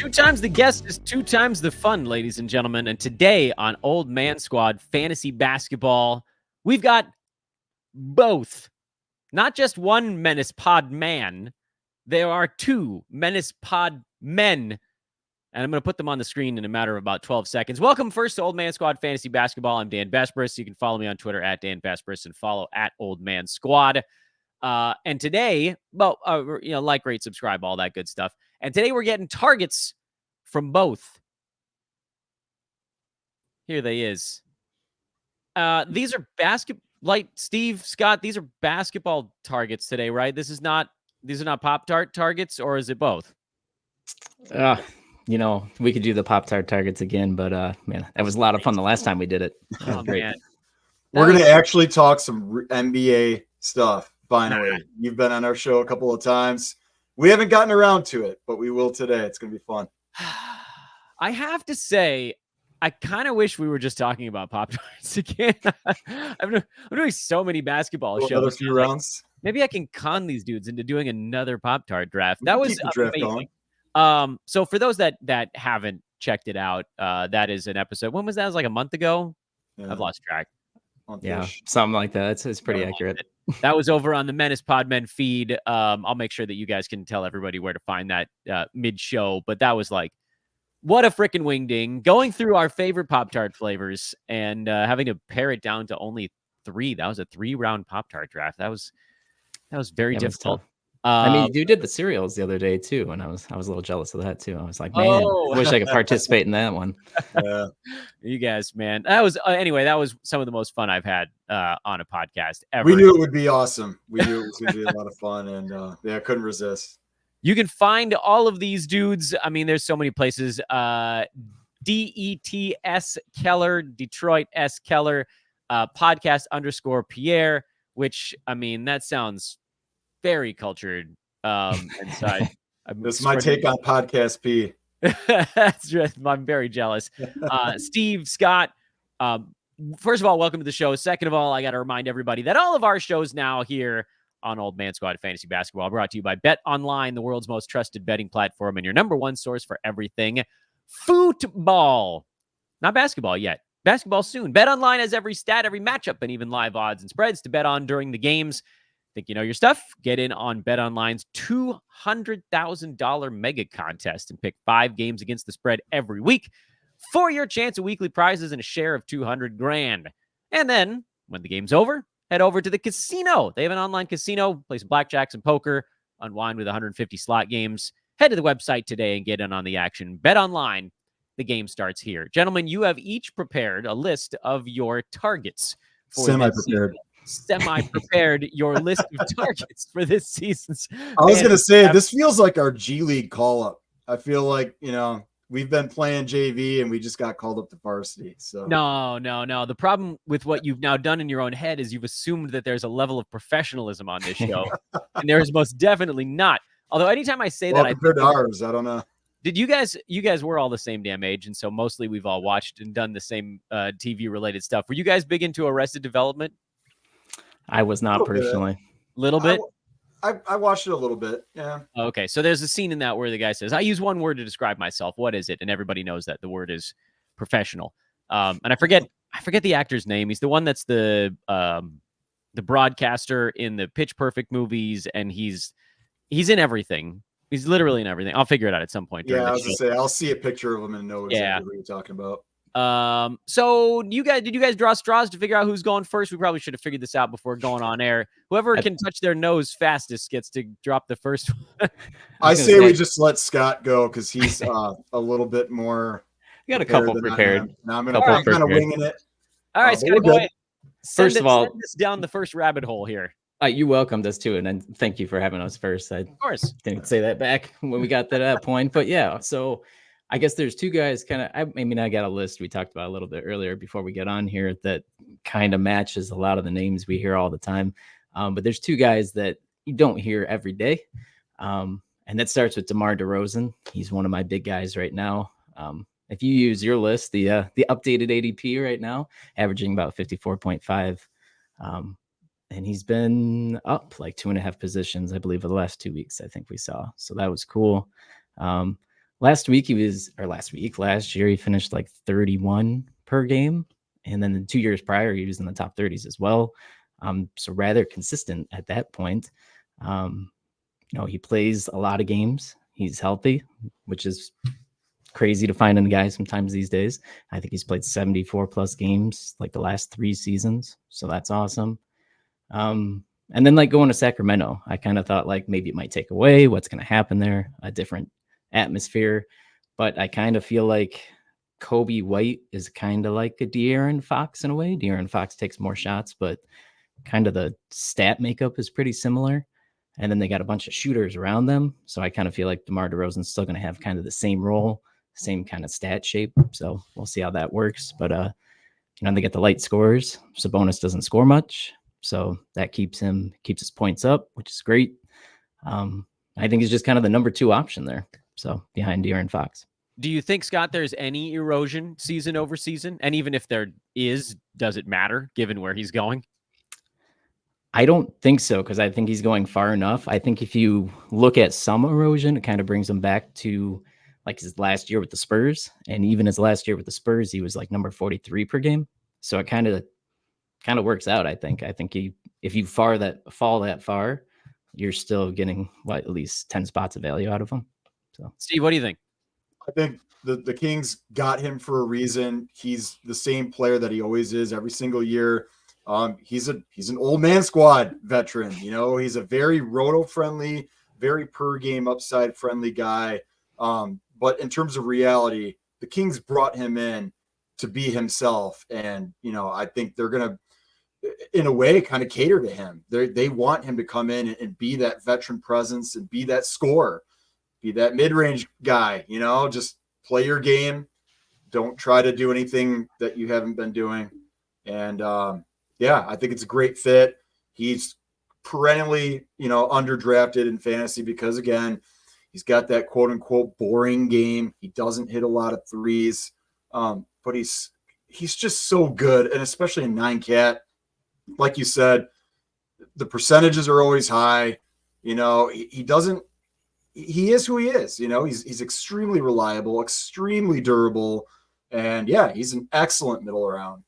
Two times the guest is two times the fun, ladies and gentlemen. And today on Old Man Squad Fantasy Basketball, we've got both. Not just one Menace Pod man. There are two Menace Pod men. And I'm going to put them on the screen in a matter of about 12 seconds. Welcome first to Old Man Squad Fantasy Basketball. I'm Dan Besbris. You can follow me on Twitter at Dan Besbris and follow at Old Man Squad. And today, like, rate, subscribe, all that good stuff. And today we're getting targets from both. Here they is. These are Steve, Scott, these are basketball targets today, right? These are not Pop-Tart targets, or is it both? We could do the Pop-Tart targets again, but man, that was a lot of fun the last time we did it. Oh, man. We're going to actually talk some NBA stuff. Finally, you've been on our show a couple of times. We haven't gotten around to it, but we will today. It's going to be fun. I have to say, I kind of wish we were just talking about Pop-Tarts again. I'm doing so many basketball shows. Another few rounds. Maybe I can con these dudes into doing another Pop-Tart draft. That was amazing. So for those that haven't checked it out, that is an episode. When was that? It was like a month ago. Yeah. I've lost track. Yeah, something like that. It's pretty accurate. That was over on the Menace Podmen feed. I'll make sure that you guys can tell everybody where to find that mid-show. But that was like, what a freaking wingding. Going through our favorite Pop-Tart flavors and having to pare it down to only 3. That was a 3-round Pop-Tart draft. That was very difficult. You did the cereals the other day too, and I was a little jealous of that too. I was like, man, I wish I could participate in that one. Yeah. You guys, man. That was anyway. That was some of the most fun I've had on a podcast ever. We knew it would be awesome. We knew it was going to be a lot of fun, and I couldn't resist. You can find all of these dudes. I mean, there's so many places. DETS Keller, Detroit S Keller, podcast _Pierre. Which, I mean, that sounds very cultured inside. That's my take on podcast P. That's just, I'm very jealous. Steve, Scott, first of all, welcome to the show. Second of all, I got to remind everybody that all of our shows now here on Old Man Squad Fantasy Basketball are brought to you by Bet Online, the world's most trusted betting platform and your number one source for everything football. Not basketball yet. Basketball soon. Bet Online has every stat, every matchup, and even live odds and spreads to bet on during the games. Think you know your stuff? Get in on Bet Online's $200,000 mega contest and pick 5 games against the spread every week for your chance of weekly prizes and a share of $200,000. And then when the game's over, head over to the casino. They have an online casino, play some blackjacks and poker, unwind with 150 slot games. Head to the website today and get in on the action. Bet Online. The game starts here. Gentlemen, you have each prepared a list of your targets. Semi-prepared your list of targets for this season's. I was going to say, this feels like our G League call-up. I feel like, we've been playing JV and we just got called up to varsity. So No. The problem with what you've now done in your own head is you've assumed that there's a level of professionalism on this show. And there is most definitely not. Although anytime I say that, compared to ours, I don't know. Did you guys were all the same damn age, and so mostly we've all watched and done the same TV related stuff. Were you guys big into Arrested Development? I was not personally. Little bit? I watched it a little bit, yeah. Okay, so there's a scene in that where the guy says, I use one word to describe myself. What is it? And everybody knows that the word is professional. And I forget the actor's name. He's the one that's the broadcaster in the Pitch Perfect movies, and he's in everything. He's literally in everything. I'll figure it out at some point. Yeah, I was going to say, I'll see a picture of him and know exactly what you're talking about. So did you guys draw straws to figure out who's going first? We probably should have figured this out before going on air. Whoever can touch their nose fastest gets to drop the first one. I say we just let Scott go because he's a little bit more. You got a couple prepared. Now I'm kind of winging it. All right, Scott, go ahead. First of all, send us down the first rabbit hole here. You welcomed us to it, and thank you for having us first. Of course. Didn't say that back when we got to that point, but yeah. So I guess there's two guys I got a list we talked about a little bit earlier before we get on here that kind of matches a lot of the names we hear all the time. But there's two guys that you don't hear every day. And that starts with DeMar DeRozan. He's one of my big guys right now. If you use your list, the updated ADP right now, averaging about 54.5. And he's been up like 2.5 positions, I believe, for the last 2 weeks, I think we saw. So that was cool. last year he finished like 31 per game. And then the 2 years prior, he was in the top 30s as well. So rather consistent at that point. He plays a lot of games. He's healthy, which is crazy to find in a guy sometimes these days. I think he's played 74 plus games like the last 3 seasons. So that's awesome. And then like going to Sacramento, I kind of thought like maybe it might take away what's going to happen there, a different atmosphere. But I kind of feel like Kobe White is kind of like a De'Aaron Fox in a way. De'Aaron Fox takes more shots, but kind of the stat makeup is pretty similar. And then they got a bunch of shooters around them. So I kind of feel like DeMar DeRozan is still going to have kind of the same role, same kind of stat shape. So we'll see how that works. But, they get the light scores. Sabonis doesn't score much. So that keeps his points up, which is great. I think he's just kind of the number 2 option there. So behind De'Aaron Fox. Do you think, Scott, there's any erosion season over season? And even if there is, does it matter given where he's going? I don't think so, because I think he's going far enough. I think if you look at some erosion, it kind of brings him back to like his last year with the Spurs. And even his last year with the Spurs, he was like number 43 per game. So it kind of works out, I think. I think if you fall that far, you're still getting at least 10 spots of value out of him. So Steve, what do you think? I think the Kings got him for a reason. He's the same player that he always is every single year. He's an old man squad veteran. He's a very roto friendly, very per game upside friendly guy. But in terms of reality, the Kings brought him in to be himself. And, I think they're going to, in a way, kind of cater to him. They want him to come in and be that veteran presence and be that scorer, be that mid-range guy, just play your game. Don't try to do anything that you haven't been doing. And, I think it's a great fit. He's perennially, underdrafted in fantasy because, again, he's got that quote unquote boring game. He doesn't hit a lot of threes, but he's just so good. And especially in 9-cat, like you said, the percentages are always high. He is who he is. He's extremely reliable, extremely durable. And he's an excellent middle round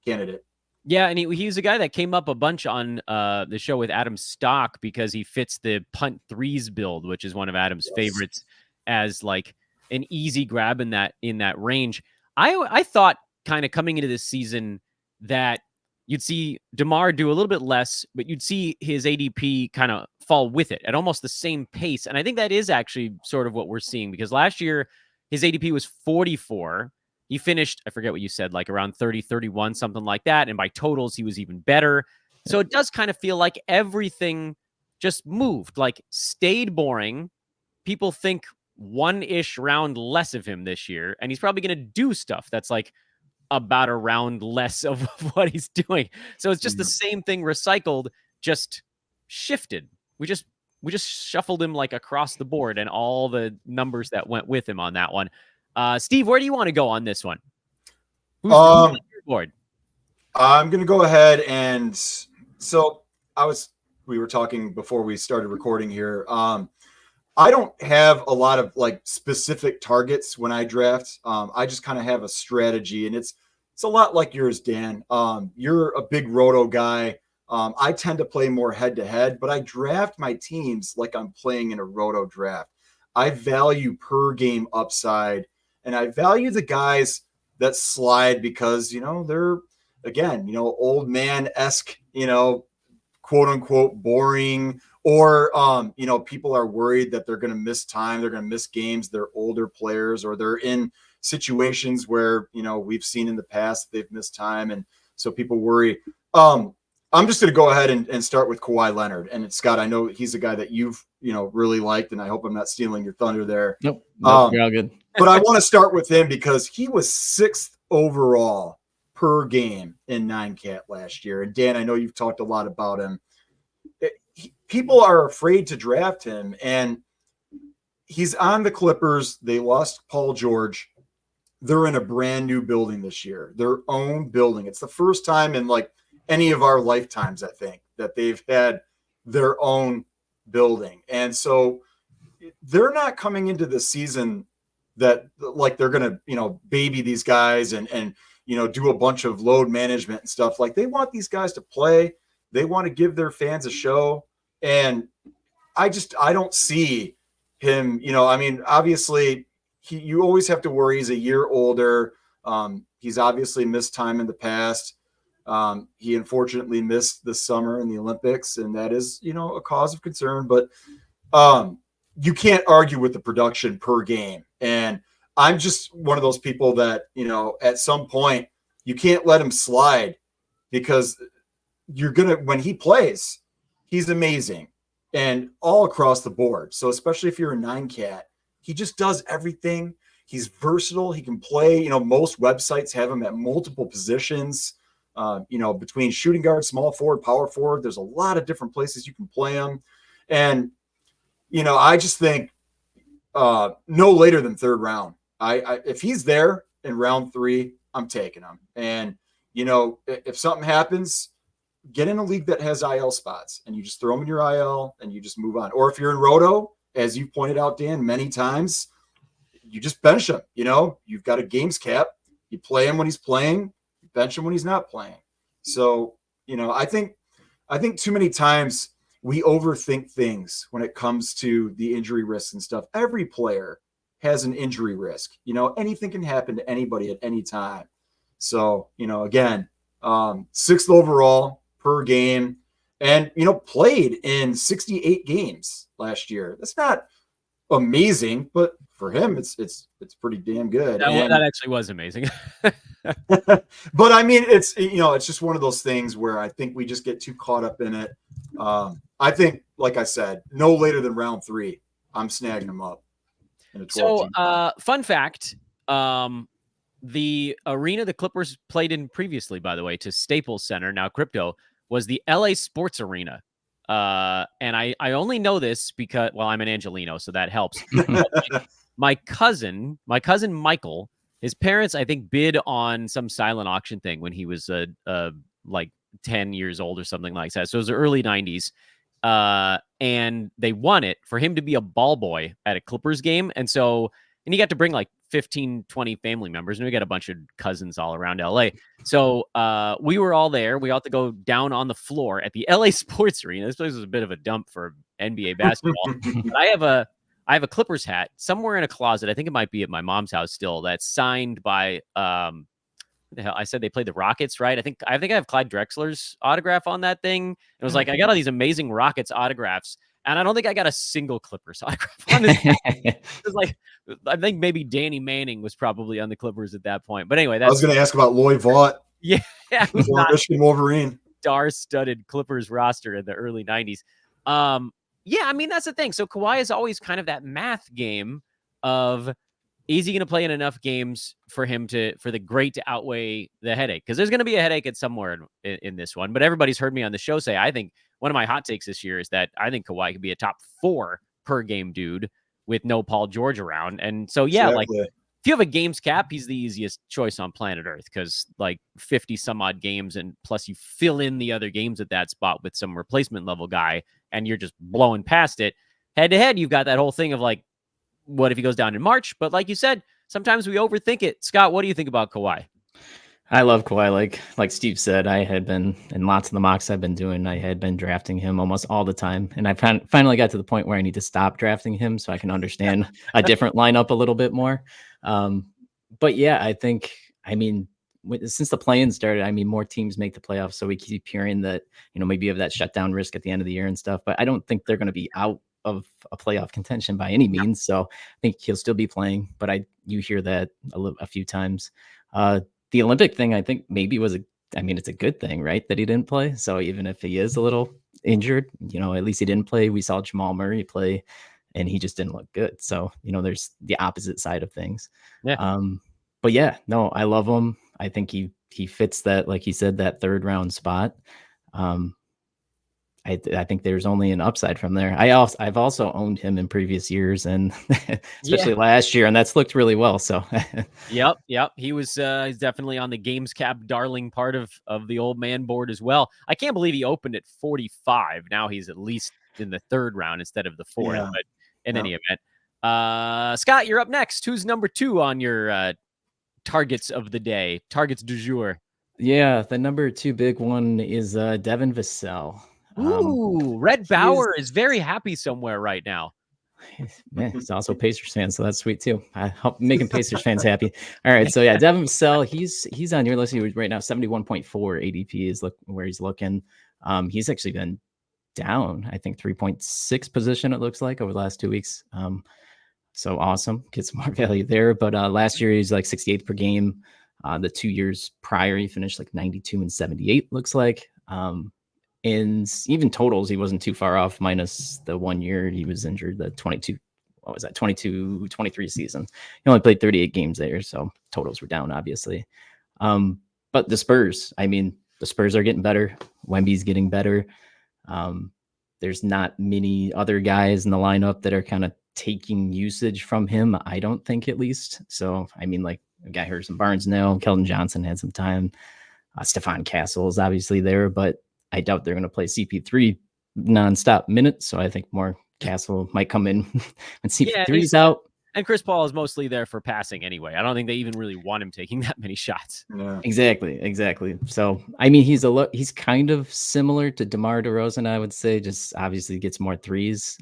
candidate. Yeah, and he's a guy that came up a bunch on the show with Adam Stock because he fits the punt threes build, which is one of Adam's favorites, as like an easy grab in that range. I thought kind of coming into this season that you'd see DeMar do a little bit less, but you'd see his ADP kind of fall with it at almost the same pace. And I think that is actually sort of what we're seeing, because last year his ADP was 44. He finished, I forget what you said, like around 30, 31, something like that. And by totals, he was even better. So it does kind of feel like everything just moved, like stayed boring. People think 1-ish round less of him this year. And he's probably going to do stuff that's like about a round less of what he's doing. So it's just the same thing recycled, just shifted. We just shuffled him like across the board and all the numbers that went with him on that one. Steve, where do you want to go on this one? Who's on your board? I'm going to go ahead and we were talking before we started recording here. I don't have a lot of like specific targets when I draft. I just kind of have a strategy, and it's a lot like yours, Dan. You're a big roto guy. I tend to play more head to head, but I draft my teams like I'm playing in a roto draft. I value per game upside. And I value the guys that slide because, they're, again, old man-esque, quote unquote boring, or, people are worried that they're going to miss time. They're going to miss games. They're older players, or they're in situations where, we've seen in the past they've missed time. And so people worry. I'm just going to go ahead and start with Kawhi Leonard. And Scott, I know he's a guy that you've, really liked, and I hope I'm not stealing your thunder there. Nope you're all good. But I want to start with him because he was 6th overall per game in 9-cat last year. And Dan, I know you've talked a lot about him. People are afraid to draft him, and he's on the Clippers. They lost Paul George. They're in a brand new building this year, their own building. It's the first time in like any of our lifetimes, I think, that they've had their own building. And so they're not coming into the season that like they're gonna, baby these guys and do a bunch of load management and stuff. Like, they want these guys to play. They want to give their fans a show. And I don't see him, obviously you always have to worry. He's a year older. He's obviously missed time in the past. He unfortunately missed the summer in the Olympics, and that is, a cause of concern, but you can't argue with the production per game. And I'm just one of those people that, at some point you can't let him slide, because when he plays, he's amazing and all across the board. So especially if you're a 9-cat, he just does everything. He's versatile. He can play, most websites have him at multiple positions, between shooting guard, small forward, power forward. There's a lot of different places you can play him. And, I just think no later than third round. If he's there in round 3, I'm taking him. And, if something happens, get in a league that has IL spots and you just throw them in your IL and you just move on. Or if you're in Roto, as you pointed out, Dan, many times, you just bench him. You've got a games cap. You play him when he's playing, you bench him when he's not playing. So, I think too many times we overthink things when it comes to the injury risks and stuff. Every player has an injury risk. Anything can happen to anybody at any time. So, again, 6th overall per game, and, played in 68 games last year. That's not amazing, but for him, it's pretty damn good. That actually was amazing. But it's just one of those things where I think we just get too caught up in it. I think, like I said, no later than round 3, I'm snagging him up in a 12 So, fun fact, the arena the Clippers played in previously, by the way, to Staples Center, now Crypto, was the LA Sports Arena. And I only know this because, well, I'm an Angelino, so that helps. my cousin Michael, his parents, I think, bid on some silent auction thing when he was like 10 years old or something like that. So it was the early 90s. And they won it for him to be a ball boy at a Clippers game. And he got to bring like 15, 20 family members, and we got a bunch of cousins all around LA. So we were all there. We all had to go down on the floor at the LA Sports Arena. This place was a bit of a dump for NBA basketball. But I have a Clippers hat somewhere in a closet. I think it might be at my mom's house still. That's signed by the hell, I said they played the Rockets, right? I think I have Clyde Drexler's autograph on that thing. It was like, I got all these amazing Rockets autographs, and I don't think I got a single Clippers autograph on this. It was like, I think maybe Danny Manning was probably on the Clippers at that point. But anyway, I was going to ask about Lloyd Vaught. Yeah, it was not Michigan Wolverine. Star-studded Clippers roster in the early 90s. Yeah, that's the thing. So Kawhi is always kind of that math game of, is he going to play in enough games for the great to outweigh the headache? Because there's going to be a headache at somewhere in this one. But everybody's heard me on the show say, I think one of my hot takes this year is that I think Kawhi could be a top 4 per game dude with no Paul George around. And so, yeah, Exactly. like, if you have a games cap, he's the easiest choice on planet Earth, because like 50 some odd games, and plus you fill in the other games at that spot with some replacement level guy, and you're just blowing past it. Head to head, you've got that whole thing of like, what if he goes down in March? But like you said, sometimes we overthink it. Scott, what do you think about Kawhi? I love Kawhi. Like Steve said, I had been in lots of the mocks I've been doing. I had been drafting him almost all the time. And I finally got to the point where I need to stop drafting him so I can understand a different lineup a little bit more. But yeah, I think, since the play-in started, more teams make the playoffs. So we keep hearing that, maybe you have that shutdown risk at the end of the year and stuff. But I don't think they're going to be out of a playoff contention by any means. So I think he'll still be playing, but you hear that a few times. The Olympic thing, I think maybe it's a good thing, right, that he didn't play. So even if he is a little injured, at least he didn't play. We saw Jamal Murray play, and he just didn't look good. So, there's the opposite side of things. Yeah. But yeah, no, I love him. I think he fits that, like he said, that 3rd round spot. I think there's only an upside from there. I've also owned him in previous years, and especially last year, and that's looked really well. So Yep. He was he's definitely on the games cap darling part of the old man board as well. I can't believe he opened at 45. Now he's at least in the 3rd round instead of the 4th. Yeah. But in any event. Scott, you're up next. Who's number 2 on your targets of the day? Targets du jour. Yeah, the number 2 big one is Devin Vassell. Ooh, Red Bauer is very happy somewhere right now. Man, he's also a Pacers fan, so that's sweet too. I help making Pacers fans happy. All right, so yeah, Devin Vassell, he's on your list. He was right now 71.4 ADP is where he's looking. He's actually been down, I think 3.6 position it looks like over the last 2 weeks. So awesome, get some more value there. But last year he's like 68th per game. The 2 years prior he finished like 92 and 78 looks like. In even totals, he wasn't too far off, minus the 1 year he was injured, the 22-23 season. He only played 38 games there, so totals were down, obviously. But the Spurs, the Spurs are getting better. Wemby's getting better. There's not many other guys in the lineup that are kind of taking usage from him, I don't think, at least. So, like a guy Harrison Barnes now, Keldon Johnson had some time. Stephon Castle is obviously there, but I doubt they're going to play CP3 nonstop minutes. So I think more Castle might come in when CP3's out. And Chris Paul is mostly there for passing anyway. I don't think they even really want him taking that many shots. Yeah. Exactly. So, he's kind of similar to DeMar DeRozan, I would say, just obviously gets more threes.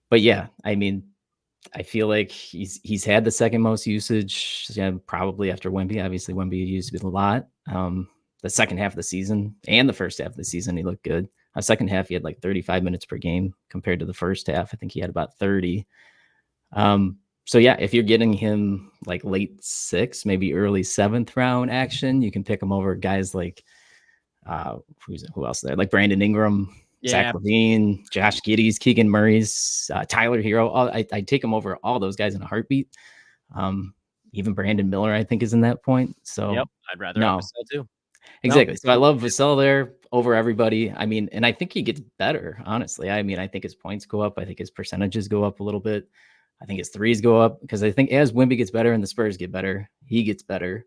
But yeah, I feel like he's had the second most usage, probably after Wemby. Obviously, Wemby used it a lot. The second half of the season and the first half of the season, he looked good. Second half, he had like 35 minutes per game compared to the first half. I think he had about 30. So yeah, if you're getting him like late 6th, maybe early 7th round action, you can pick him over guys like who else there? Like Brandon Ingram, Zach LaVine, Josh Giddey's, Keegan Murray's, Tyler Hero. I take him over all those guys in a heartbeat. Even Brandon Miller, I think, is in that point. So yep, I'd rather have Vassell too. Exactly. No. So I love Vassell there over everybody. And I think he gets better, honestly. I think his points go up. I think his percentages go up a little bit. I think his threes go up because I think as Wemby gets better and the Spurs get better, he gets better.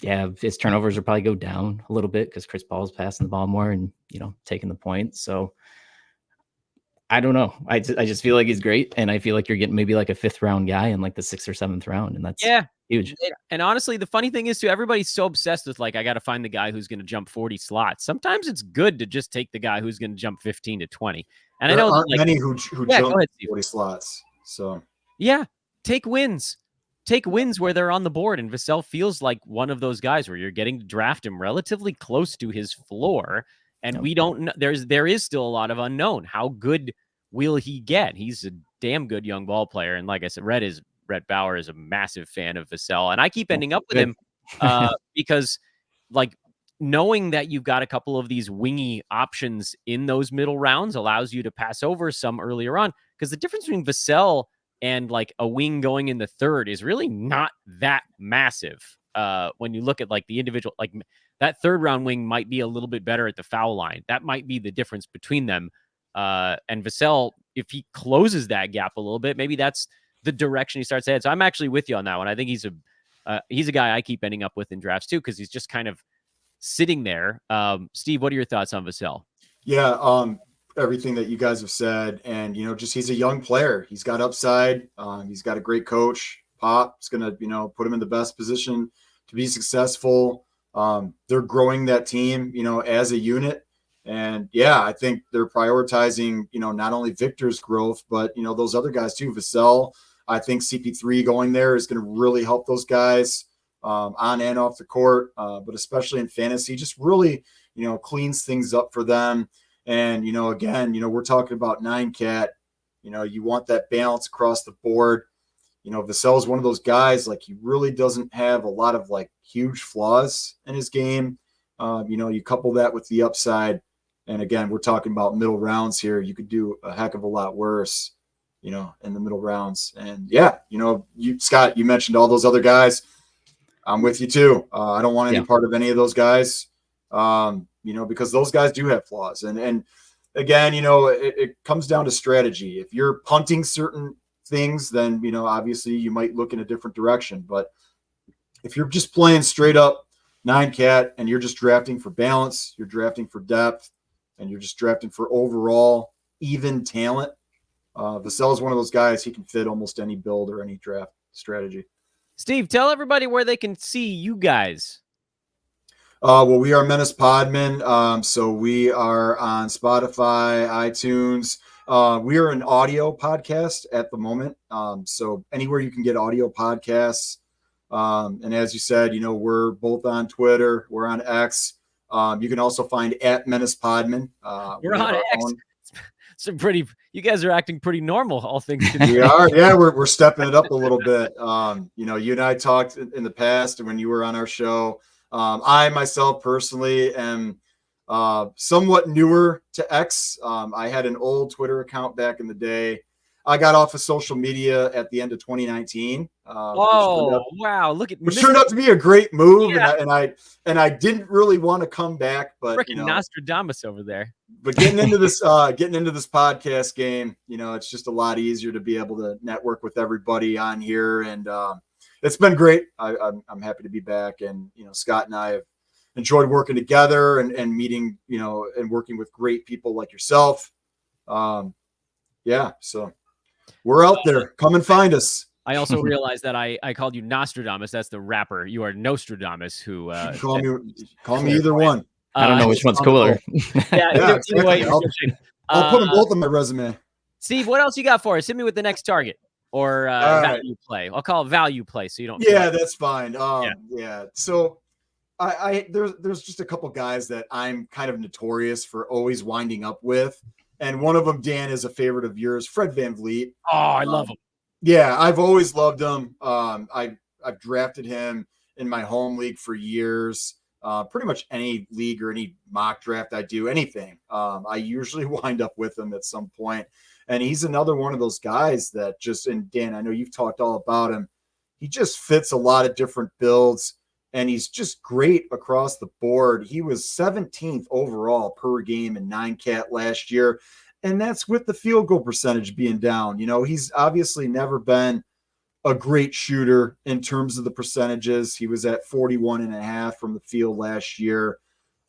His turnovers will probably go down a little bit because Chris Paul's passing the ball more and, taking the points. So I don't know. I just feel like he's great. And I feel like you're getting maybe like a 5th round guy in like the 6th or 7th round. And that's huge. And honestly, the funny thing is too, everybody's so obsessed with like, I got to find the guy who's going to jump 40 slots. Sometimes it's good to just take the guy who's going to jump 15 to 20. And there I know aren't many who jump 40 slots. So take wins. Take wins where they're on the board. And Vassell feels like one of those guys where you're getting to draft him relatively close to his floor. And we don't know, there is still a lot of unknown. How good will he get? He's a damn good young ball player. And like I said, Red Bauer is a massive fan of Vassell. And I keep ending up with him because like knowing that you've got a couple of these wingy options in those middle rounds allows you to pass over some earlier on. Because the difference between Vassell and like a wing going in the 3rd is really not that massive. When you look at like the individual, like that 3rd round wing might be a little bit better at the foul line. That might be the difference between them. And Vassell, if he closes that gap a little bit, maybe that's the direction he starts to head. So I'm actually with you on that one. I think he's a guy I keep ending up with in drafts too, because he's just kind of sitting there. Steve, what are your thoughts on Vassell? Yeah, everything that you guys have said, and just he's a young player. He's got upside. He's got a great coach. Pop's gonna put him in the best position to be successful. They're growing that team, as a unit. And I think they're prioritizing, not only Victor's growth, but, those other guys too. Vassell, I think CP3 going there is going to really help those guys on and off the court, but especially in fantasy, just really, cleans things up for them. And, again, we're talking about 9-cat, you want that balance across the board. Vassell is one of those guys, like he really doesn't have a lot of like huge flaws in his game. You couple that with the upside. And again, we're talking about middle rounds here. You could do a heck of a lot worse, in the middle rounds. And Scott, you mentioned all those other guys. I'm with you too. I don't want any part of any of those guys, because those guys do have flaws. And again, it comes down to strategy. If you're punting certain things, then, obviously you might look in a different direction. But if you're just playing straight up 9-cat and you're just drafting for balance, you're drafting for depth, and you're just drafting for overall even talent, Vassell is one of those guys. He can fit almost any build or any draft strategy. Steve, tell everybody where they can see you guys. Well, we are Menace Podmen. So we are on Spotify, iTunes. We are an audio podcast at the moment. So anywhere you can get audio podcasts. And as you said, we're both on Twitter. We're on X. You can also find at Menace Podmen. We're on X. You guys are acting pretty normal, all things considered. We are. Yeah, we're stepping it up a little bit. You and I talked in the past when you were on our show. I myself personally am somewhat newer to X. I had an old Twitter account back in the day. I got off of social media at the end of 2019. Wow! Look at which turned out to be a great move, yeah. and I didn't really want to come back, but freaking Nostradamus over there. But getting into this podcast game, it's just a lot easier to be able to network with everybody on here, and it's been great. I'm happy to be back, and Scott and I have enjoyed working together and meeting, and working with great people like yourself. So we're out there. Come and find us. I also realized that I called you Nostradamus. That's the rapper. You are Nostradamus, who call me either one. I don't know which one's cooler. Yeah, anyway, I'll put them both on my resume. Steve, what else you got for us? Hit me with the next target or value play. I'll call it value play, so you don't. Yeah, that's fine. Yeah. So there's just a couple guys that I'm kind of notorious for always winding up with, and one of them, Dan, is a favorite of yours, Fred VanVleet. Oh, I love him. Yeah, I've always loved him. I've drafted him in my home league for years. Pretty much any league or any mock draft I do, anything, I usually wind up with him at some point. And he's another one of those guys that and Dan, I know you've talked all about him. He just fits a lot of different builds, and he's just great across the board. He was 17th overall per game in 9-cat last year. And that's with the field goal percentage being down. He's obviously never been a great shooter in terms of the percentages. He was at 41.5 from the field last year.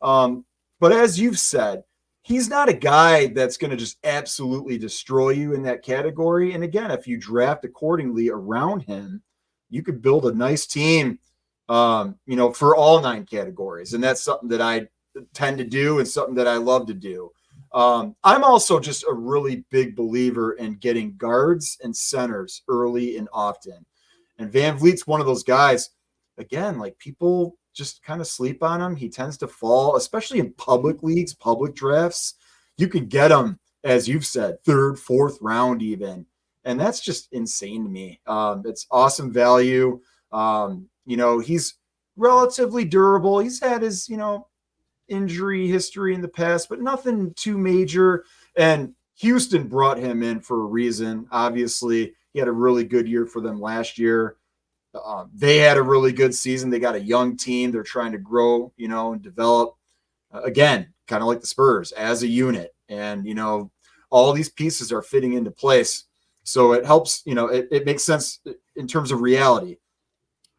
But as you've said, he's not a guy that's going to just absolutely destroy you in that category. And again, if you draft accordingly around him, you could build a nice team, for all 9 categories. And that's something that I tend to do and something that I love to do. I'm also just a really big believer in getting guards and centers early and often. And VanVleet's one of those guys, again, like people just kind of sleep on him. He tends to fall, especially in public leagues, public drafts. You can get him, as you've said, 3rd, 4th round even. And that's just insane to me. It's awesome value. He's relatively durable. He's had his, injury history in the past, but nothing too major. And Houston brought him in for a reason. Obviously, he had a really good year for them last year. They had a really good season. They got a young team. They're trying to grow, and develop. Again, kind of like the Spurs as a unit. And, all these pieces are fitting into place. So it helps, it makes sense in terms of reality.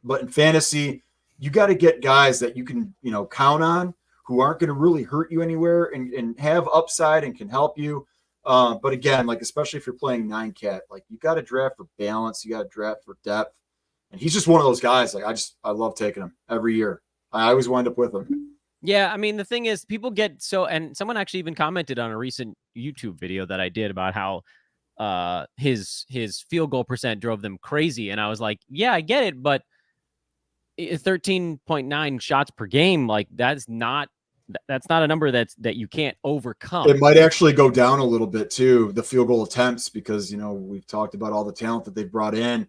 But in fantasy, you got to get guys that you can, count on, who aren't going to really hurt you anywhere and have upside and can help you. But again, especially if you're playing 9-cat, you got to draft for balance. You got to draft for depth. And he's just one of those guys. I love taking him every year. I always wind up with him. Yeah. I mean, the thing is, people get and someone actually even commented on a recent YouTube video that I did about how his field goal percent drove them crazy. And I was like, yeah, I get it. But 13.9 shots per game, that's not a number that you can't overcome. It might actually go down a little bit too, the field goal attempts, because we've talked about all the talent that they've brought in.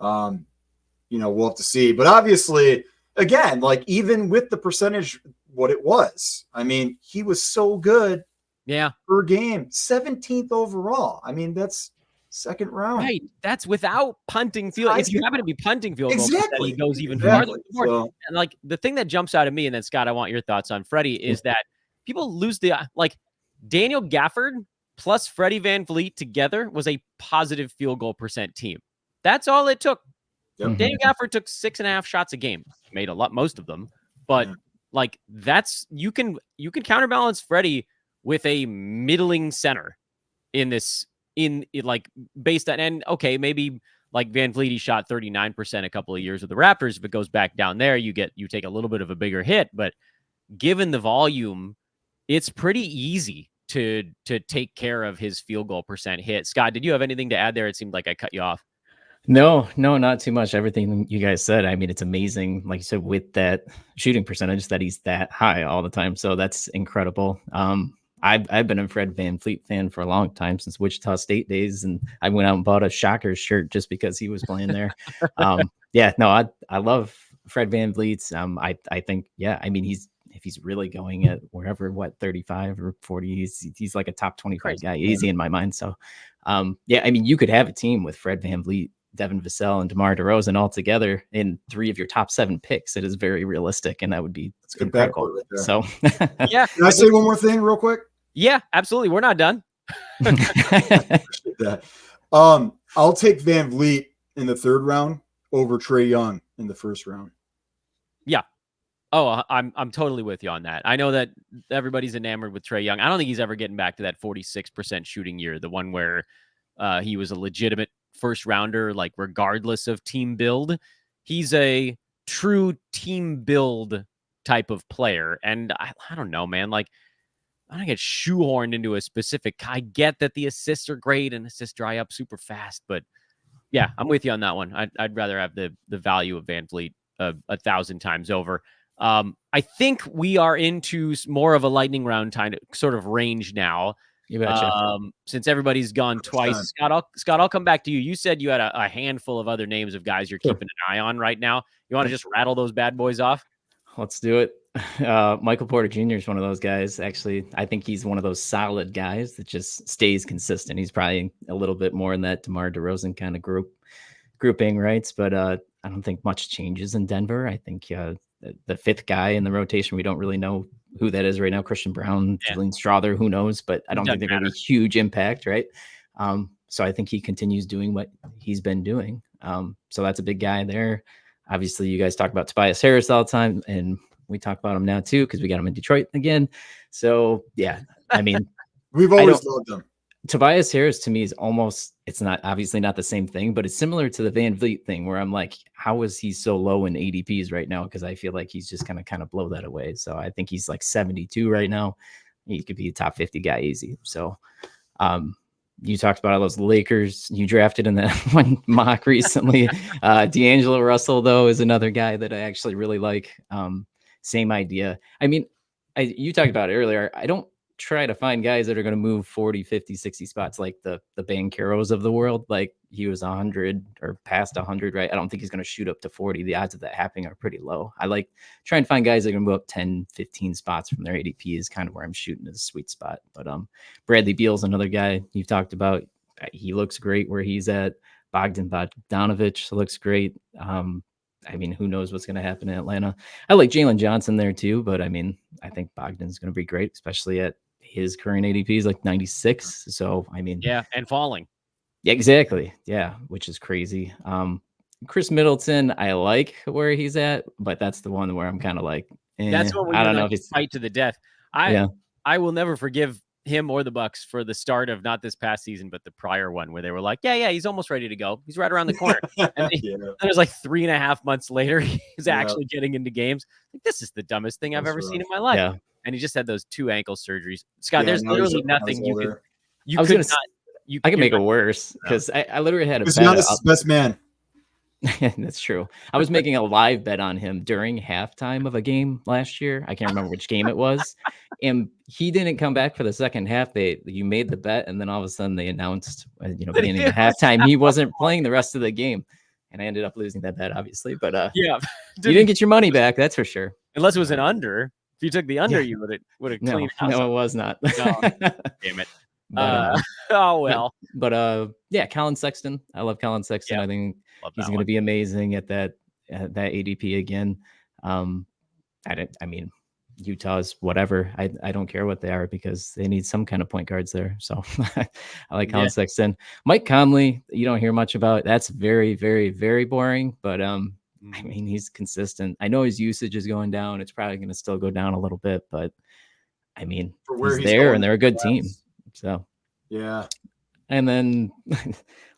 We'll have to see. But obviously, again, even with the percentage what it was, I mean, he was so good. Yeah, per game, 17th overall. I mean, that's 2nd round. Right. That's without punting field. If you happen to be punting field goals, exactly. he goes even farther. So, and the thing that jumps out at me, and then Scott, I want your thoughts on Freddie, is that people lose Daniel Gafford plus Freddie VanVleet together was a positive field goal percent team. That's all it took. Yep. Daniel Gafford took 6.5 shots a game, made most of them, but that's you can counterbalance Freddie with a middling center in this in it, like based on, and okay, maybe like VanVleet, he shot 39% a couple of years with the Raptors. If it goes back down there, you take a little bit of a bigger hit. But given the volume, it's pretty easy to take care of his field goal percent hit. Scott, did you have anything to add there? It seemed like I cut you off. No, not too much. Everything you guys said. I mean, it's amazing. Like you said, with that shooting percentage, that he's that high all the time. So that's incredible. I've been a Fred VanVleet fan for a long time, since Wichita State days, and I went out and bought a Shockers shirt just because he was playing there. Yeah, no, I love Fred VanVleet. I think, yeah, I mean, if he's really going at wherever, 35 or 40, he's like a top 25 guy, easy in my mind. So, yeah, I mean, you could have a team with Fred VanVleet, Devin Vassell, and DeMar DeRozan all together in 3 of your top 7 picks. It is very realistic, and that would be incredible. Right, so, yeah. Can I say one more thing real quick? Yeah, absolutely. We're not done. That. I'll take VanVleet in the 3rd round over Trae Young in the 1st round. Yeah. Oh, I'm totally with you on that. I know that everybody's enamored with Trae Young. I don't think he's ever getting back to that 46% shooting year, the one where he was a legitimate first rounder, like regardless of team build. He's a true team build type of player. And I don't know, man, like I don't get shoehorned into a specific. I get that the assists are great and assists dry up super fast, but yeah, I'm with you on that one. I'd rather have the value of VanVleet 1,000 times over. I think we are into more of a lightning round kind of sort of range now. You betcha. Since everybody's gone twice, Scott, I'll come back to you. You said you had a handful of other names of guys you're keeping an eye on right now. You want to just rattle those bad boys off? Let's do it. Michael Porter Jr. is one of those guys. Actually, I think he's one of those solid guys that just stays consistent. He's probably a little bit more in that DeMar DeRozan kind of grouping, right? But I don't think much changes in Denver. I think the 5th guy in the rotation, we don't really know who that is right now. Christian Brown, Julian Strawther, who knows? But I don't think they're going to be huge impact, right? So I think he continues doing what he's been doing. So that's a big guy there. Obviously, you guys talk about Tobias Harris all the time, and we talk about him now too because we got him in Detroit again. So yeah, I mean, we've always loved him. Tobias Harris to me is almost, it's not obviously not the same thing, but it's similar to the VanVleet thing where I'm like, how is he so low in ADPs right now? Because I feel like he's just kind of blow that away. So I think he's like 72 right now. He could be a top 50 guy easy. So you talked about all those Lakers you drafted in that one mock recently. D'Angelo Russell, though, is another guy that I actually really like. Same idea. I mean, you talked about it earlier. I don't try to find guys that are going to move 40, 50, 60 spots like the Bancheros of the world. Like he was 100 or past 100, right? I don't think he's going to shoot up to 40. The odds of that happening are pretty low. I like trying to find guys that are going to move up 10, 15 spots from their ADP is kind of where I'm shooting as a sweet spot. But Bradley Beal's another guy you've talked about. He looks great where he's at. Bogdanovich looks great. I mean, who knows what's going to happen in Atlanta? I like Jalen Johnson there too, but I mean, I think Bogdan's going to be great, especially at his current ADP is like 96. So, I mean, yeah, and falling. Yeah, exactly. Yeah, which is crazy. Chris Middleton, I like where he's at, but that's the one where I'm kind of like, that's what I don't know if it's fight to the death. I will never forgive him or the Bucks for the start of not this past season, but the prior one where they were like, yeah, he's almost ready to go. He's right around the corner. And it was like 3.5 months later, he's actually getting into games. Like, this is the dumbest thing I've ever seen in my life. Yeah. And he just had those 2 ankle surgeries. Scott, there's literally nothing you could I can make it worse because I literally had a bet. Giannis' best man. That's true. I was making a live bet on him during halftime of a game last year. I can't remember which game it was. And he didn't come back for the second half. You made the bet, and then all of a sudden they announced, beginning of halftime, he wasn't playing the rest of the game. And I ended up losing that bet, obviously. But you didn't get your money back, that's for sure. Unless it was an under. If you took the under, you would have cleaned house. No, it was not. No, damn it. Oh well. But Colin Sexton. I love Colin Sexton. I think he's going to be amazing at that ADP again. I mean, Utah's whatever. I don't care what they are because they need some kind of point guards there. So I like Colin Sexton. Mike Conley, you don't hear much about. That's very, very, very boring. But I mean, he's consistent. I know his usage is going down. It's probably going to still go down a little bit, but I mean, he's there and they're a good team. So yeah, And then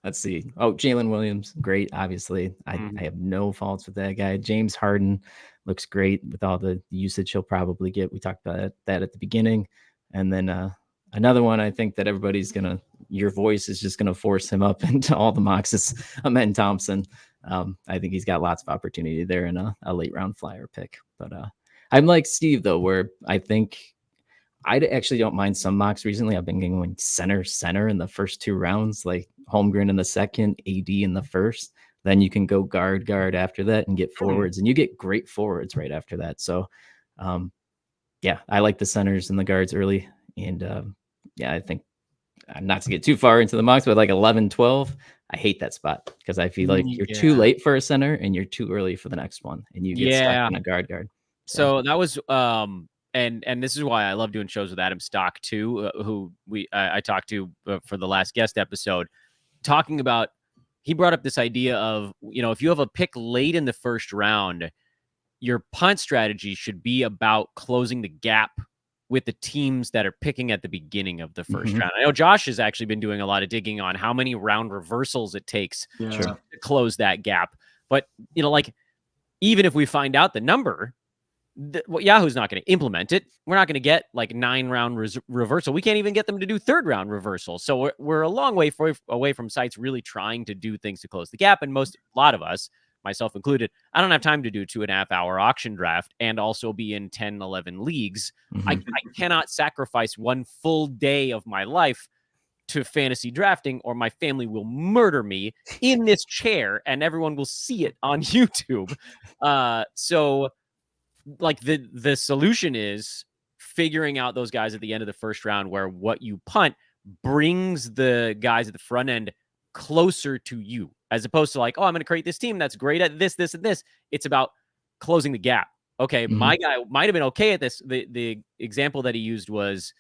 let's see. Oh, Jalen Williams, great. Obviously, I have no faults with that guy. James Harden looks great with all the usage he'll probably get. We talked about that at the beginning. And then another one, I think that your voice is just gonna force him up into all the mocks. Is Amen Thompson. I think he's got lots of opportunity there in a late round flyer pick. But I'm like Steve though, where I think I actually don't mind some mocks recently. I've been going center in the first 2 rounds, like Holmgren in the second, AD in the first. Then you can go guard after that and get forwards, and you get great forwards right after that. So, yeah, I like the centers and the guards early. And yeah, I think not to get too far into the mocks, but like 11, 12, I hate that spot because I feel like you're too late for a center and you're too early for the next one, and you get stuck in a guard. So that was and this is why I love doing shows with Adam Stock too, who I talked to for the last guest episode, talking about. He brought up this idea of, if you have a pick late in the first round, your punt strategy should be about closing the gap with the teams that are picking at the beginning of the first round. I know Josh has actually been doing a lot of digging on how many round reversals it takes to close that gap. But, like, even if we find out the number, Yahoo's not going to implement it. We're not going to get like 9-round reversal. We can't even get them to do 3rd-round reversal. So we're a long way away from sites really trying to do things to close the gap. And a lot of us, myself included, I don't have time to do a 2.5-hour auction draft and also be in 10, 11 leagues. I cannot sacrifice one full day of my life to fantasy drafting, or my family will murder me in this chair and everyone will see it on YouTube. So like the solution is figuring out those guys at the end of the first round where what you punt brings the guys at the front end closer to you, as opposed to like, oh, I'm going to create this team that's great at this, this, and this. It's about closing the gap. Okay, my guy might have been okay at this. The example that he used was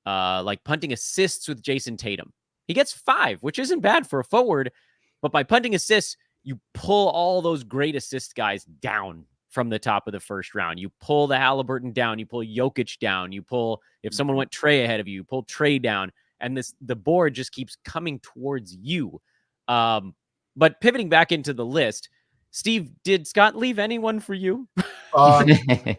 like punting assists with Jason Tatum. He gets 5, which isn't bad for a forward, but by punting assists, you pull all those great assist guys down from the top of the first round. You pull the Halliburton down, you pull Jokic down, you pull, if someone went Trey ahead of you, pull Trey down, and the board just keeps coming towards you. But pivoting back into the list, Steve, did Scott leave anyone for you? I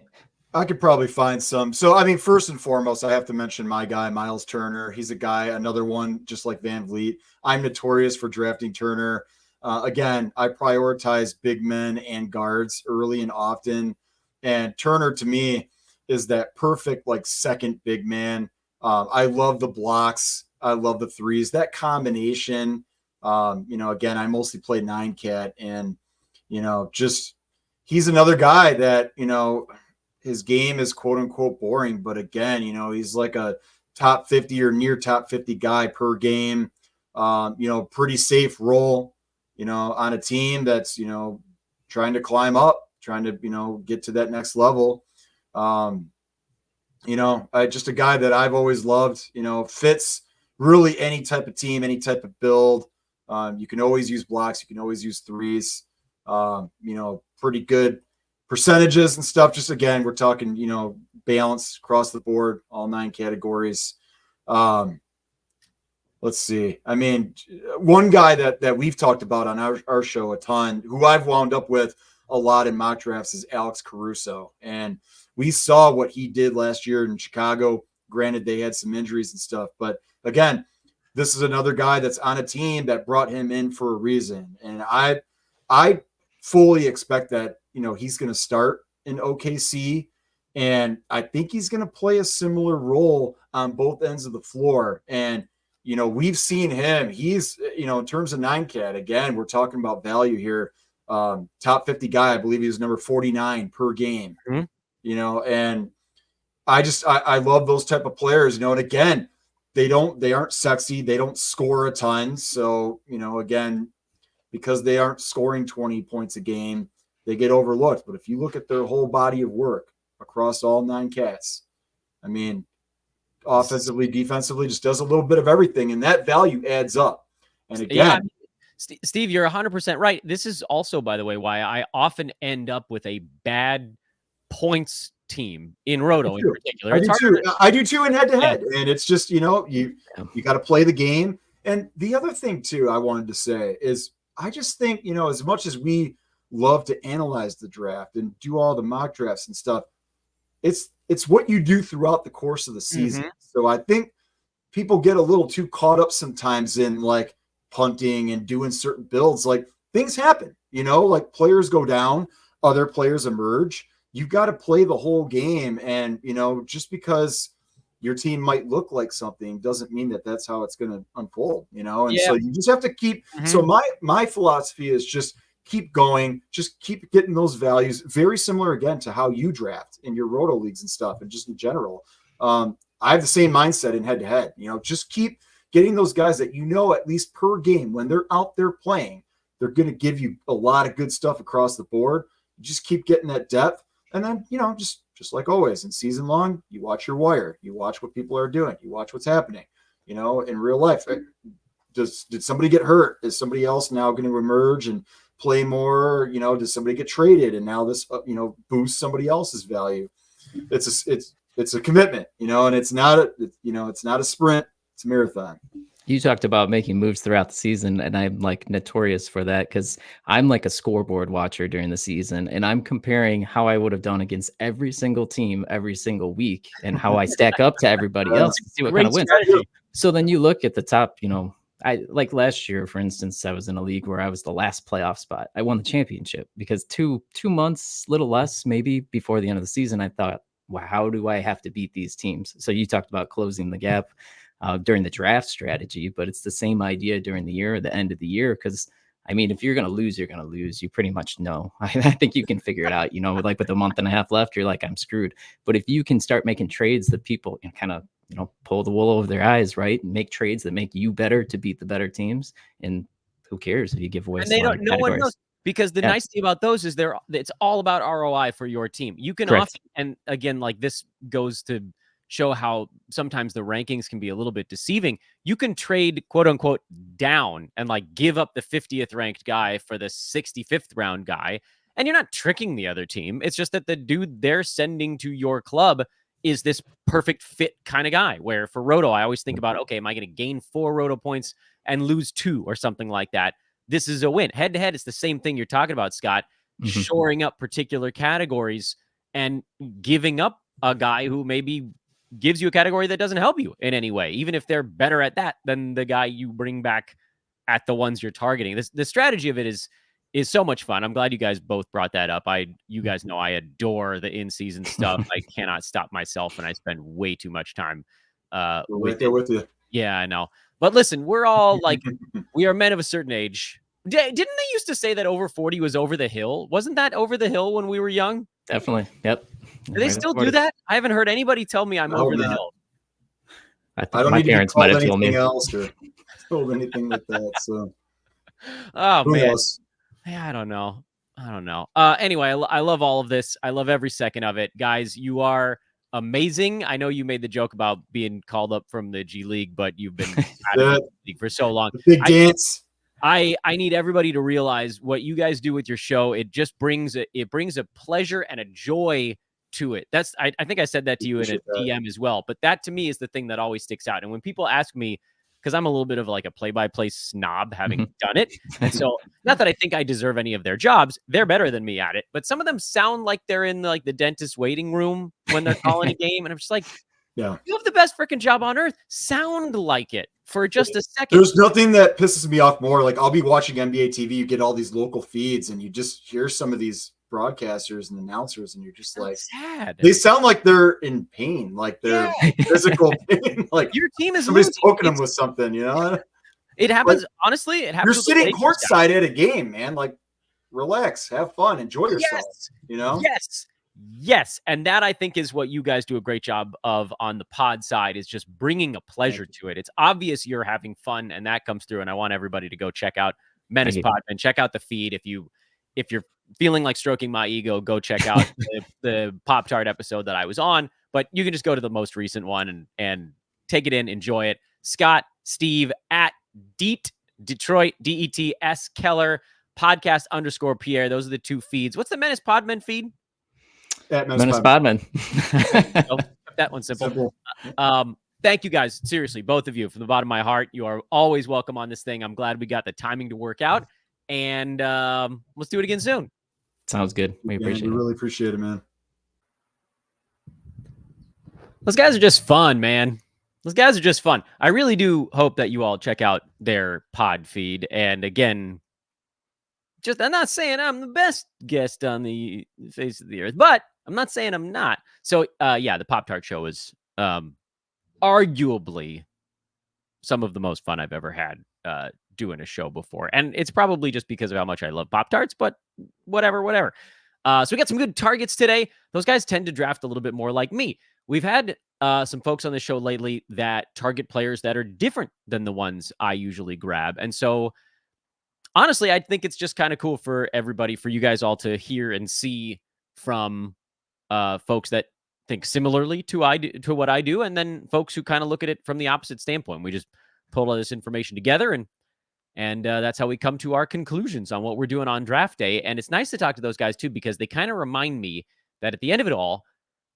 could probably find some. So, I mean, first and foremost, I have to mention my guy, Miles Turner. He's a guy, another one, just like VanVleet. I'm notorious for drafting Turner. Again, I prioritize big men and guards early and often. And Turner, to me, is that perfect, like, second big man. I love the blocks. I love the threes. That combination, again, I mostly play 9-cat. And, just he's another guy that, his game is quote unquote boring. But again, he's like a top 50 or near top 50 guy per game. Pretty safe role. On a team that's, trying to climb up, trying to, get to that next level. Just a guy that I've always loved, fits really any type of team, any type of build. You can always use blocks. You can always use threes, pretty good percentages and stuff. Just, again, we're talking, balance across the board, all 9 categories. Let's see. I mean, one guy that we've talked about on our show a ton, who I've wound up with a lot in mock drafts, is Alex Caruso. And we saw what he did last year in Chicago. Granted, they had some injuries and stuff. But, again, this is another guy that's on a team that brought him in for a reason. And I fully expect that, he's going to start in OKC. And I think he's going to play a similar role on both ends of the floor. And we've seen him. He's, in terms of 9-cat, again, we're talking about value here. Top 50 guy, I believe he was number 49 per game. And I love those type of players, and again, they aren't sexy. They don't score a ton. So, again, because they aren't scoring 20 points a game, they get overlooked. But if you look at their whole body of work across all 9 cats, I mean, offensively, defensively, just does a little bit of everything, and that value adds up. And again, Steve, you're 100% right. This is also, by the way, why I often end up with a bad points team in Roto in particular. I do too in head-to-head. And it's just, you got to play the game. And the other thing too, I wanted to say is I just think, as much as we love to analyze the draft and do all the mock drafts and stuff, it's what you do throughout the course of the season. Mm-hmm. So I think people get a little too caught up sometimes in like punting and doing certain builds. Like things happen, like players go down, other players emerge. You've got to play the whole game. And, just because your team might look like something doesn't mean that that's how it's going to unfold, and so you just have to keep. So my philosophy is just keep going, just keep getting those values. Very similar again to how you draft in your roto leagues and stuff, and just in general. I have the same mindset in head to head. Just keep getting those guys that at least per game when they're out there playing, they're going to give you a lot of good stuff across the board. You just keep getting that depth, and then just like always in season long, you watch your wire, you watch what people are doing, you watch what's happening. In real life, did somebody get hurt? Is somebody else now going to emerge and play more? Does somebody get traded and now this boosts somebody else's value? It's a commitment, and it's not a sprint, it's a marathon. You talked about making moves throughout the season, and I'm like notorious for that because I'm like a scoreboard watcher during the season, and I'm comparing how I would have done against every single team every single week and how I stack up to everybody else to see what kind of wins. So then you look at the top, I like last year, for instance, I was in a league where I was the last playoff spot. I won the championship because two months, little less, maybe before the end of the season, I thought, wow, how do I have to beat these teams? So you talked about closing the gap during the draft strategy, but it's the same idea during the year, the end of the year. Because I mean, if you're going to lose, you're going to lose. You pretty much know. I think you can figure it out, like with a month and a half left, you're like, I'm screwed. But if you can start making trades that people can kind of, pull the wool over their eyes, right? And make trades that make you better to beat the better teams. And who cares if you give away? And no one knows, because the nice thing about those is it's all about ROI for your team. You can often, and again, like this goes to show how sometimes the rankings can be a little bit deceiving. You can trade quote unquote down and like give up the 50th ranked guy for the 65th round guy. And you're not tricking the other team. It's just that the dude they're sending to your club is this perfect fit kind of guy, where for Roto, I always think about, okay, am I going to gain 4 Roto points and lose 2 or something like that? This is a win. Head to head, it's the same thing you're talking about, Scott, shoring up particular categories and giving up a guy who maybe gives you a category that doesn't help you in any way, even if they're better at that than the guy you bring back at the ones you're targeting. The strategy of it is so much fun. I'm glad you guys both brought that up. You guys know I adore the in-season stuff. I cannot stop myself, and I spend way too much time with you. Yeah, I know. But listen, we're all like, we are men of a certain age. Didn't they used to say that over 40 was over the hill? Wasn't that over the hill when we were young? Definitely. Yep. Do they still do that? I haven't heard anybody tell me I'm over the hill. I don't my need parents to be told anything else or told anything like that. So, oh who man. knows? Yeah, I don't know. Anyway, I love all of this. I love every second of it. Guys, you are amazing. I know you made the joke about being called up from the G League, but you've been out of the league for so long. Big dance. I need everybody to realize what you guys do with your show. It just brings a pleasure and a joy to it. I think I said that to you in a DM as well. But that to me is the thing that always sticks out. And when people ask me, because I'm a little bit of like a play-by-play snob having done it. And so not that I think I deserve any of their jobs. They're better than me at it. But some of them sound like they're in like the dentist waiting room when they're calling a game. And I'm just like, yeah, you have the best freaking job on earth. Sound like it for just a second. There's nothing that pisses me off more. Like I'll be watching NBA TV. You get all these local feeds and you just hear some of these broadcasters and announcers and you're just like sad. They sound like they're in pain, like they're physical pain. Like your team is somebody's poking them with something, It happens. Like, honestly, it happens. You're sitting courtside at a game, man. Like relax, have fun, enjoy yourself. Yes. And that I think is what you guys do a great job of on the pod side, is just bringing a pleasure to it. It's obvious you're having fun and that comes through. And I want everybody to go check out Menace Podmen. Check out the feed. If you're feeling like stroking my ego, go check out the Pop-Tart episode that I was on, but you can just go to the most recent one and take it in, enjoy it. Scott, Steve at Detroit, DETS Keller, podcast _Pierre. Those are the 2 feeds. What's the Menace Podmen feed? Menace Podmen. That one's simple. thank you guys. Seriously, both of you, from the bottom of my heart. You are always welcome on this thing. I'm glad we got the timing to work out. And let's do it again soon. Sounds good. We appreciate it. We really appreciate it, man. Those guys are just fun, man. Those guys are just fun. I really do hope that you all check out their pod feed. And again, I'm not saying I'm the best guest on the face of the earth, but I'm not saying I'm not. So, the Pop-Tart show is arguably some of the most fun I've ever had doing a show before. And it's probably just because of how much I love Pop-Tarts, but whatever. So we got some good targets today. Those guys tend to draft a little bit more like me. We've had some folks on the show lately that target players that are different than the ones I usually grab. And so honestly, I think it's just kind of cool for everybody, for you guys all to hear and see from folks that think similarly to what I do, and then folks who kind of look at it from the opposite standpoint. We just pulled all this information together, and that's how we come to our conclusions on what we're doing on draft day. And it's nice to talk to those guys too, because they kind of remind me that at the end of it all,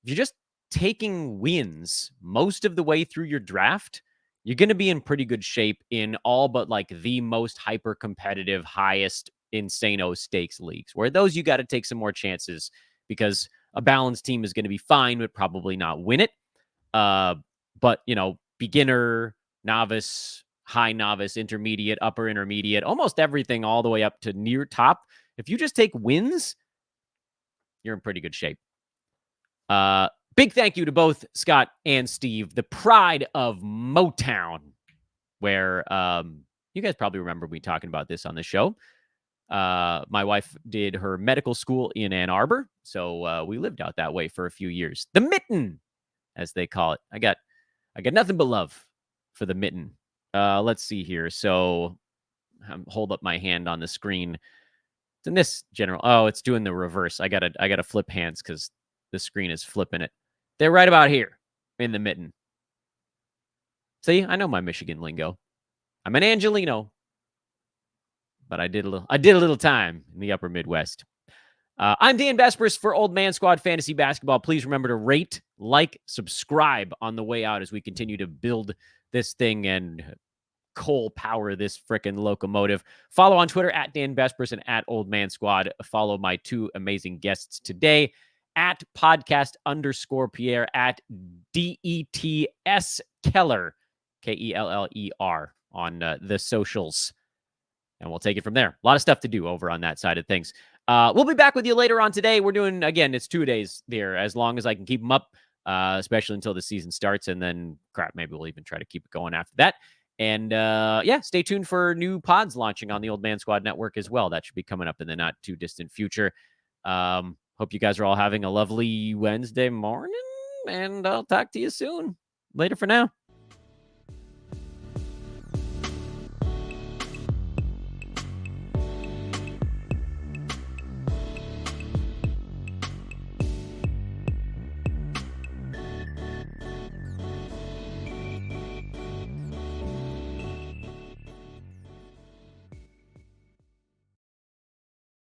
if you're just taking wins most of the way through your draft, you're going to be in pretty good shape in all but like the most hyper competitive, highest insano stakes leagues, where those you got to take some more chances, because a balanced team is going to be fine, but probably not win it. But beginner, novice, high novice, intermediate, upper intermediate, almost everything all the way up to near top. If you just take wins, you're in pretty good shape. Big thank you to both Scott and Steve, the pride of Motown, where you guys probably remember me talking about this on the show. My wife did her medical school in Ann Arbor, so we lived out that way for a few years. The Mitten, as they call it. I got nothing but love for the Mitten. Let's see here. So hold up my hand on the screen. It's in this general. Oh, it's doing the reverse. I gotta flip hands because the screen is flipping it. They're right about here in the Mitten. See, I know my Michigan lingo. I'm an Angelino, but I did a little time in the upper Midwest. I'm Dan Vespers for Old Man Squad Fantasy Basketball. Please remember to rate, like, subscribe on the way out as we continue to build this thing and coal power this frickin' locomotive. Follow on Twitter at Dan Vespers and at Old Man Squad. Follow my two amazing guests today at podcast_Pierre, at DETS Keller, KELLER on the socials. And we'll take it from there. A lot of stuff to do over on that side of things. We'll be back with you later on today. We're doing, again, it's 2 days there, as long as I can keep them up, especially until the season starts. And then, maybe we'll even try to keep it going after that. And, stay tuned for new pods launching on the Old Man Squad Network as well. That should be coming up in the not too distant future. Hope you guys are all having a lovely Wednesday morning, and I'll talk to you soon. Later for now.